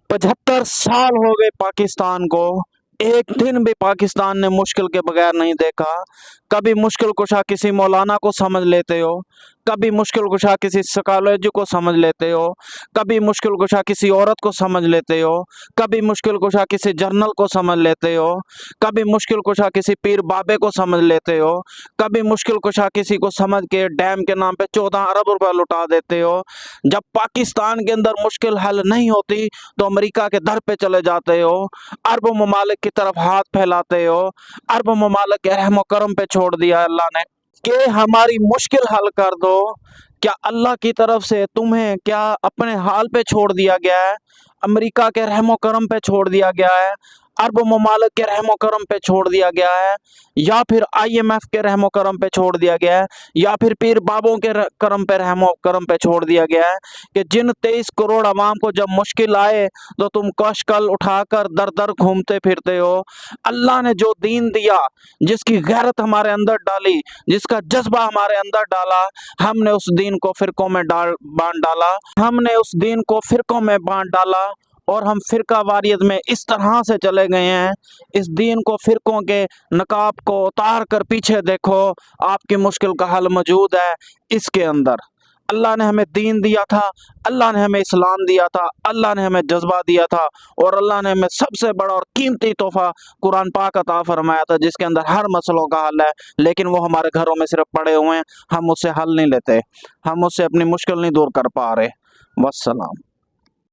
75 साल हो गए पाकिस्तान को, एक दिन भी पाकिस्तान ने मुश्किल के बगैर नहीं देखा। कभी मुश्किल कुशा किसी मौलाना को समझ लेते हो, कभी मुश्किल कुशा किसी साइकोलॉजी को समझ लेते हो, कभी मुश्किल कुशा किसी औरत को समझ लेते हो, कभी मुश्किल कुशा किसी जर्नल को समझ लेते हो, कभी मुश्किल कुशा किसी पीर बाबे को समझ लेते हो, कभी मुश्किल कुशा किसी को समझ के डैम के नाम पे 14 अरब रुपए लुटा देते हो। जब पाकिस्तान के अंदर मुश्किल हल नहीं होती तो अमेरिका के दर पे चले जाते हो, अरब ममालिक की तरफ हाथ फैलाते हो। अरब ममालिक के रहमो करम पे छोड़ दिया अल्लाह ने कि हमारी मुश्किल हल कर दो। क्या अल्लाह की तरफ से तुम्हें क्या अपने हाल पे छोड़ दिया गया है? अमेरिका के रहमो करम पे छोड़ दिया गया है, अरब ममालिक के रहमो करम पे छोड़ दिया गया है, या फिर IMF के रहमो करम पे छोड़ दिया गया है, या फिर पीर बाबों के करम पे रहमो करम पे छोड़ दिया गया है कि जिन 23 करोड़ अवाम को जब मुश्किल आए तो तुम कशकल उठाकर दर दर घूमते फिरते हो। अल्लाह ने जो दीन दिया, जिसकी गैरत हमारे अंदर डाली, जिसका जज्बा हमारे अंदर डाला, हमने उस दीन को फिरकों में बांट डाला। हमने उस दीन को फिरकों में बांट डाला और हम फिरका वारियत में इस तरह से चले गए हैं। इस दीन को फिरकों के नकाब को उतार कर पीछे देखो, आपकी मुश्किल का हल मौजूद है इसके अंदर। अल्लाह ने हमें दीन दिया था, अल्लाह ने हमें इस्लाम दिया था, अल्लाह ने हमें जज्बा दिया था, और अल्लाह ने हमें सबसे बड़ा और कीमती तोहफा कुरान पाक अता फरमाया था, जिसके अंदर हर मसलों का हल है। लेकिन वो हमारे घरों में सिर्फ पड़े हुए हैं, हम उससे हल नहीं लेते, हम उससे अपनी मुश्किल नहीं दूर कर पा रहे। वस्सलाम।